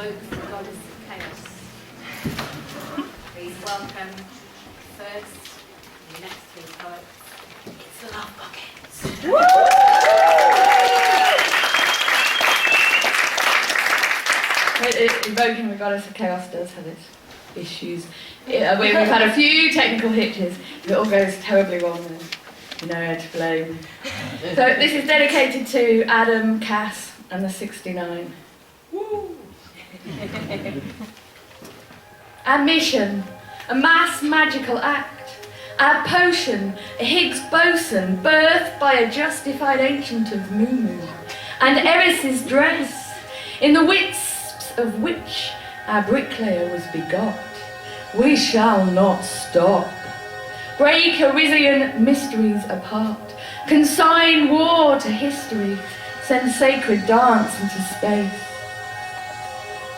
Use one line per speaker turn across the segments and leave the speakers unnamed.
invoke the goddess of chaos. Please welcome first the next three poets. It's the Lovebuckets.
Invoking the goddess of chaos does have its issues. We've had a few technical hitches. If it all goes terribly wrong, then you know how to blame. So this is dedicated to Adam, Cass, and the 69. Woo! Our mission, a mass magical act. Our potion, a Higgs boson, birthed by a justified ancient of MuMu. And Eris's dress, in the wisps of which our bricklayer was begot. We shall not stop. Break Arisian mysteries apart. Consign war to history. Send sacred dance into space.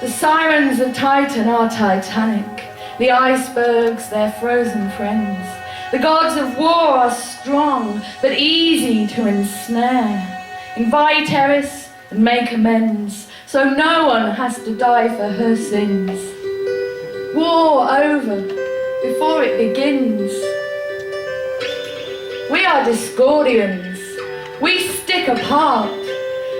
The sirens of Titan are titanic. The icebergs, their frozen friends. The gods of war are strong, but easy to ensnare. Invite Eris and make amends, so no one has to die for her sins. War over before it begins. We are Discordians. We stick apart,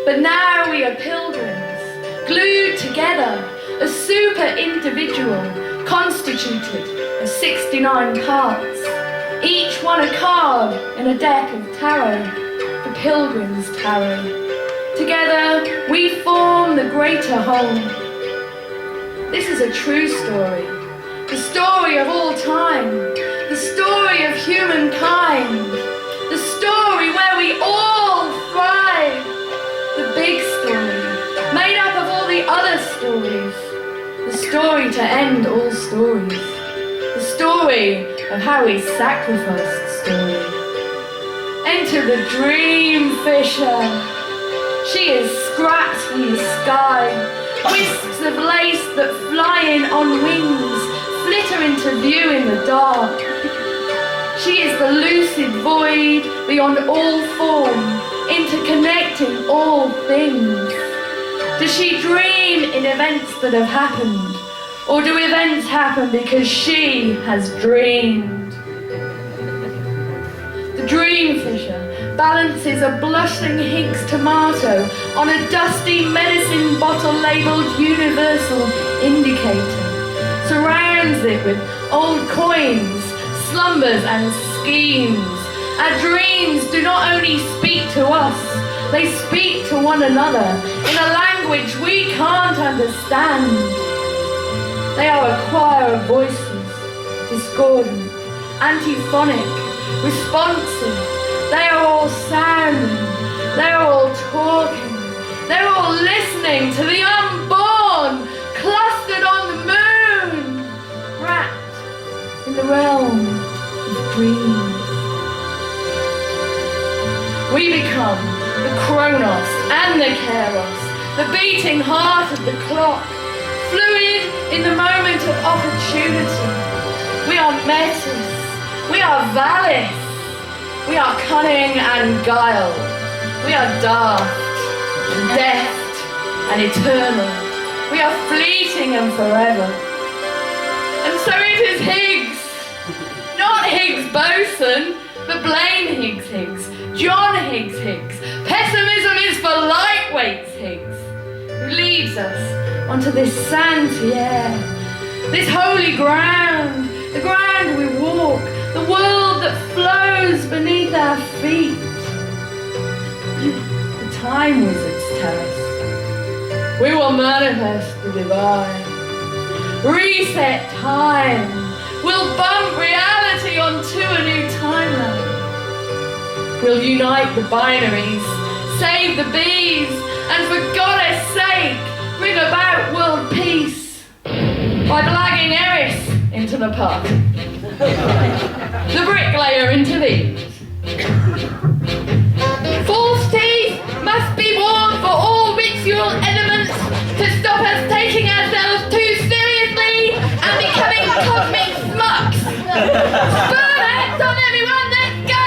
but now we are pilgrims, glued together, a super individual constituted of 69 parts, each one a card in a deck of tarot, the pilgrim's tarot. Together we form the greater whole. This is a true story, the story of all time, the story of humankind, the story where we all thrive, the big story, made up of all the other stories, the story to end all stories, the story of how we sacrificed story. Enter the dream fisher. She is scraps from the sky, wisps of lace that fly in on wings, flitter into view in the dark. She is the lucid void beyond all form, interconnecting all things. Does she dream in events that have happened, or do events happen because she has dreamed? The dream fisher balances a blushing Higgs tomato on a dusty medicine bottle labelled universal indicator, surrounds it with old coins, slumbers and schemes. Our dreams do not only speak to us, they speak to one another in a language we can't understand. They are a choir of voices, discordant, antiphonic, responsive. They are all sounding, they are all talking, they're all listening to the unborn, clustered on the moon, wrapped in the realm of dreams. We become the Chronos and the Kairos, the beating heart of the clock, fluid in the moment of opportunity. We are Metis, we are Valis, we are cunning and guile, we are daft and deft and eternal, we are fleeting and forever. And so it is Higgs, not Higgs boson, but Blaine Higgs, John Higgs. Pessimism is for lightweights Higgs, who leads us onto this sandy air, this holy ground, the ground we walk, the world that flows beneath our feet. The time wizards tell us we will manifest the divine, reset time, we'll bump reality onto a new timeline. We'll unite the binaries, save the bees, and for goddess sake, bring about world peace by blagging Eris into the pot, the bricklayer into these. False teeth must be worn for all ritual elements to stop us taking ourselves too seriously and becoming cosmic smucks. Burn on everyone, let's go!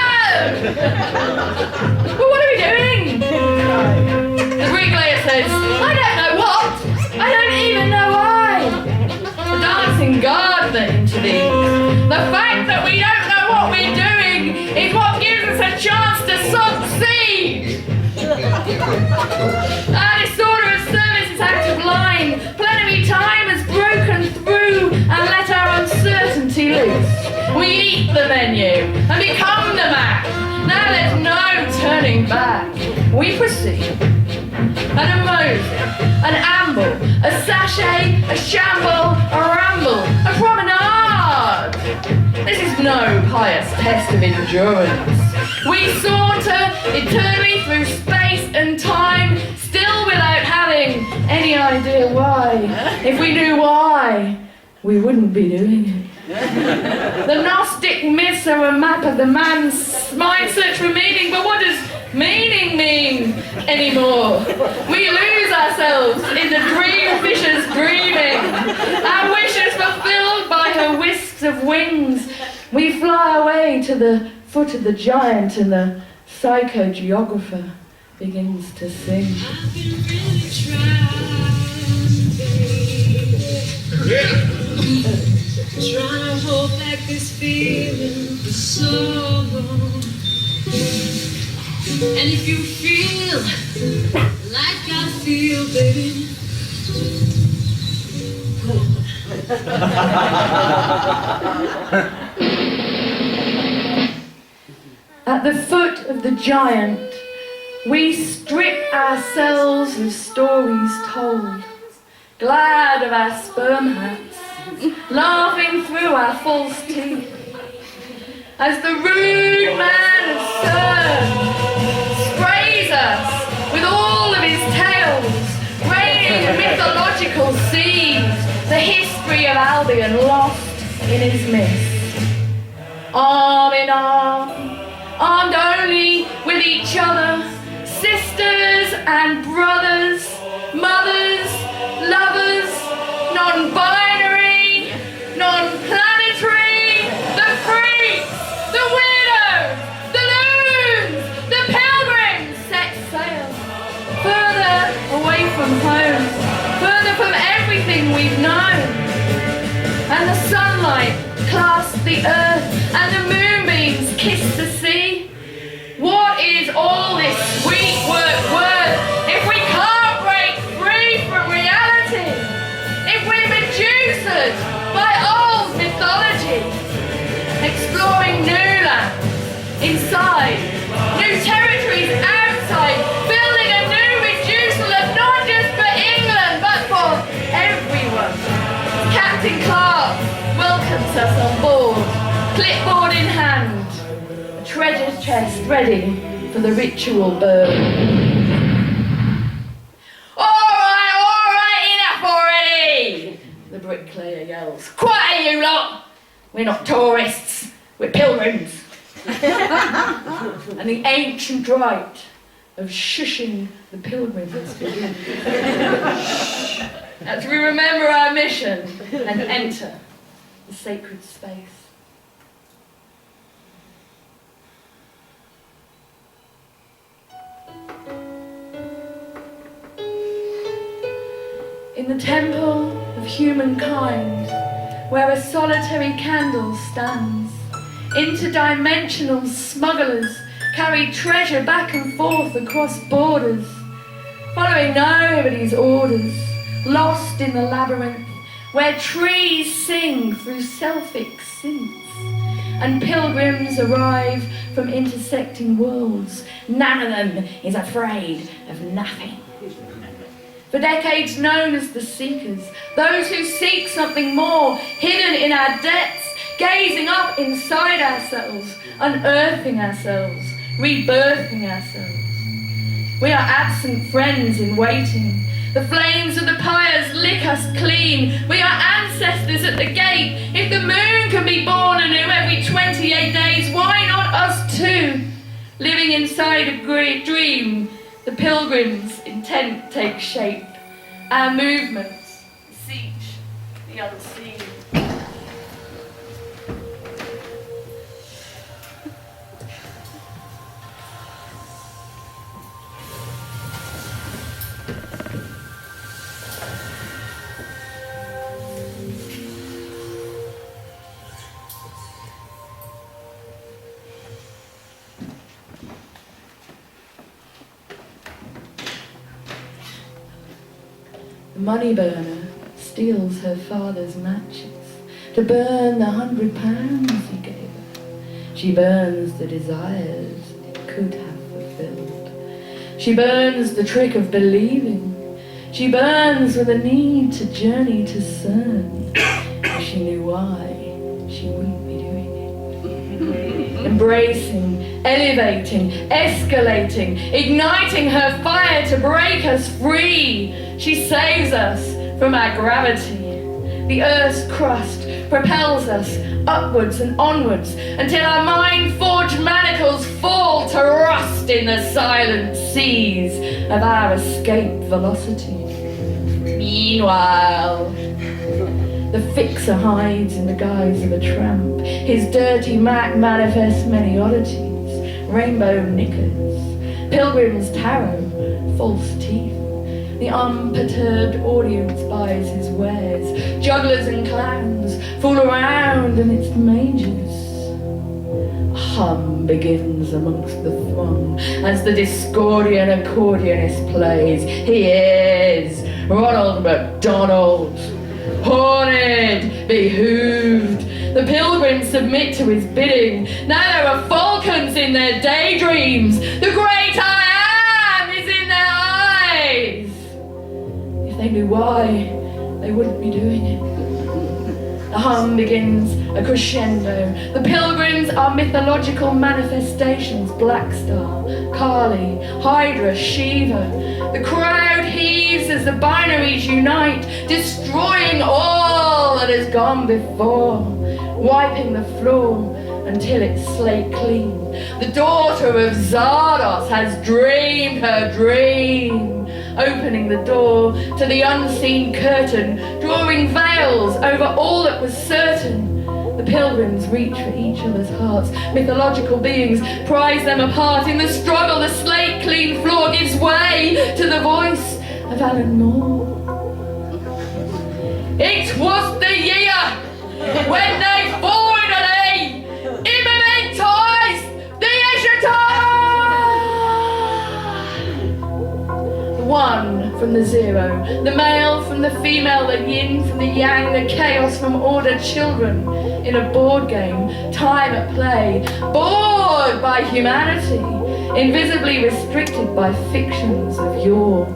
Well, what are we doing? The bricklayer says, I don't know what. I don't even know these. The fact that we don't know what we're doing is what gives us a chance to succeed. Our disorder of service is out of line. Plenary time has broken through and let our uncertainty loose. We eat the menu and become the map. Now there's no turning back. We proceed. An emotion, an amble, a sachet, a shamble, a ramble, a promenade. This is no pious test of endurance. We saunter eternally through space and time, still without having any idea why. If we knew why, we wouldn't be doing it. The Gnostic myths are a map of the man's mind search for meaning, but what does meaning mean anymore? We lose ourselves in the dream fisher's dreaming. Our wishes fulfilled by her whisks of wings. We fly away to the foot of the giant and the psychogeographer begins to sing.
I've been really trying to hold back this feeling for so long. And if you feel like I feel, baby,
at the foot of the giant, we strip ourselves of stories told, glad of our sperm hats, laughing through our false teeth, as the rude man of CERN sprays us with all of his tales, raining mythological seeds, the history of Albion lost in his mist. Arm in arm, armed only with each other, sisters and brothers, mothers, lovers, non-binary, non-planetary, the freaks, the weirdos, the loons, the pilgrims set sail, further away from home, further from everything we've known. And the sunlight clasped the earth, and the moonbeams kissed the sea. What is all this sweet work worth if we can't break free from reality? If we're Medusaed by old mythology, exploring new lands inside, new territories outside, building a new Medusa not just for England but for everyone. Captain Clark welcomes us on board, clipboard in hand, a treasure chest ready for the ritual burn. All right, enough already! The bricklayer yells. Quiet, you lot! We're not tourists, we're pilgrims. And the ancient rite of shushing the pilgrims begins. As we remember our mission and enter the sacred space. In the temple of humankind, where a solitary candle stands, interdimensional smugglers carry treasure back and forth across borders, following nobody's orders, lost in the labyrinth, where trees sing through Celtic synths, and pilgrims arrive from intersecting worlds. None of them is afraid of nothing. For decades known as the Seekers, those who seek something more, hidden in our depths, gazing up inside ourselves, unearthing ourselves, rebirthing ourselves. We are absent friends in waiting. The flames of the pyres lick us clean. We are ancestors at the gate. If the moon can be born anew every 28 days, why not us too? Living inside a great dream, the pilgrim's intent takes shape. Our movements beseech the unseen. The money burner steals her father's matches to burn the £100 he gave her. She burns the desires it could have fulfilled. She burns the trick of believing. She burns with a need to journey to CERN. If she knew why, she wouldn't be doing it. Embracing, elevating, escalating, igniting her fire to break us free. She saves us from our gravity. The Earth's crust propels us upwards and onwards until our mind-forged manacles fall to rust in the silent seas of our escape velocity. Meanwhile, the fixer hides in the guise of a tramp. His dirty Mac manifests many oddities: rainbow knickers, pilgrim's tarot, false teeth. The unperturbed audience buys his wares. Jugglers and clowns fool around in its mages. A hum begins amongst the throng as the Discordian accordionist plays. He is Ronald McDonald, horned, behooved. The pilgrims submit to his bidding. Now there are falcons in their daydreams. The great I am is in their eyes. If they knew why, they wouldn't be doing it. The hum begins a crescendo. The pilgrims are mythological manifestations: Black Star, Kali, Hydra, Shiva. The crowd heaves as the binaries unite, destroying all that has gone before, wiping the floor until it's slate clean. The daughter of Zardos has dreamed her dream, opening the door to the unseen curtain, drawing veils over all that was certain. The pilgrims reach for each other's hearts. Mythological beings prize them apart. In the struggle, the slate-clean floor gives way to the voice of Alan Moore. It was the year when they finally immobilized the Yog-Sothoth! The one from the zero, the male from the female, the yin from the yang, the chaos from order. Children in a board game, time at play, bored by humanity, invisibly restricted by fictions of yore.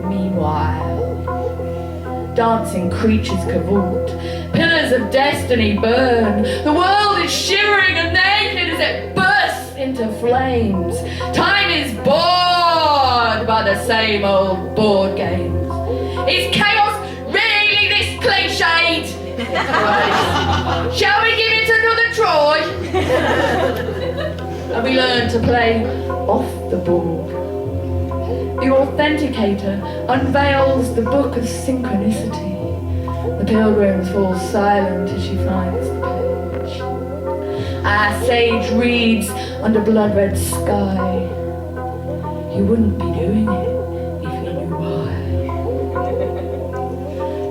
Meanwhile, dancing creatures cavort, pillars of destiny burn, the world is shivering and naked as it bursts into flames. Time is bored by the same old board games. Is chaos really this cliched? Shall we give it another try? And we learn to play off the board. The authenticator unveils the book of synchronicity. The pilgrims fall silent as she finds the page. Our sage reads under blood-red sky. You wouldn't be doing it if you knew why.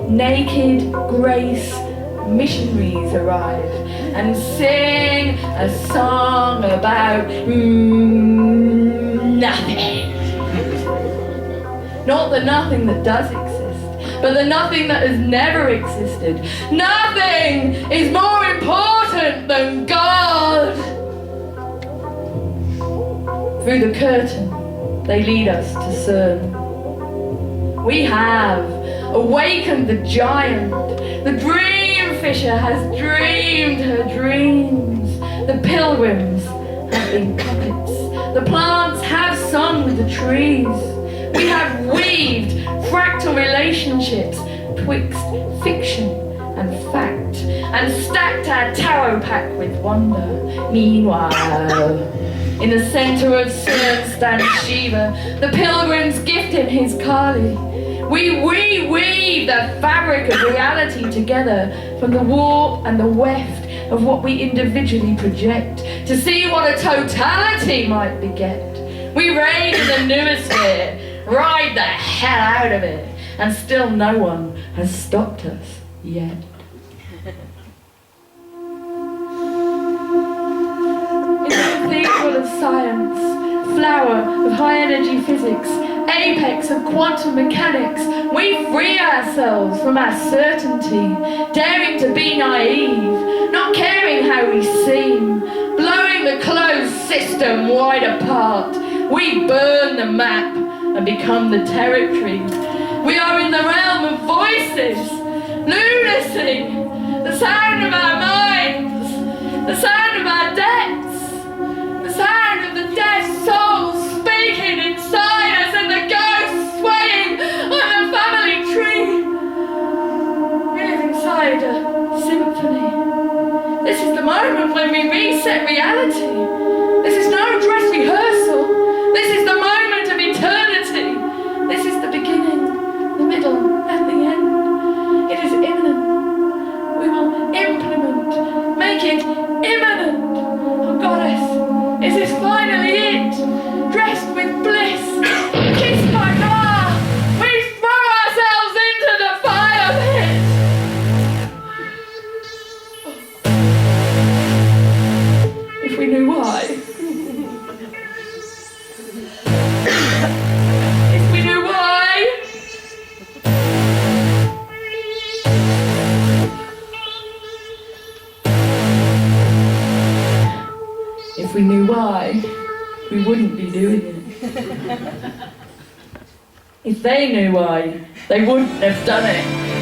Naked grace missionaries arrive and sing a song about nothing. Not the nothing that does exist, but the nothing that has never existed. Nothing is more important than God. Through the curtain, they lead us to CERN. We have awakened the giant. The dream fisher has dreamed her dreams. The pilgrims have been puppets. The plants have sung with the trees. We have weaved fractal relationships twixt fiction and fact, and stacked our tarot pack with wonder. Meanwhile, in the center of CERN stands Shiva. The pilgrims gift him his Kali. We weave the fabric of reality together from the warp and the weft of what we individually project to see what a totality might beget. We raid in the noosphere, ride the hell out of it, and still no one has stopped us yet. In the cathedral of science, flower of high energy physics, apex of quantum mechanics, we free ourselves from our certainty, daring to be naive, not caring how we seem, blowing the closed system wide apart. We burn the map and become the territory. We are in the realm of voices, lunacy, the sound of our minds, the sound of our debts, the sound of the dead souls speaking inside us and the ghosts swaying on the family tree. We live inside a symphony. This is the moment when we reset reality. This is no dress rehearsal. This is the moment of eternity. This is the beginning, the middle, and the end. It is imminent. We will implement, make it imminent. Oh goddess, is this finally it? Dressed with bliss, kissed by God, we throw ourselves into the fire pit. If we knew why. If we knew why. If we knew why, we wouldn't be doing it. If they knew why, they wouldn't have done it.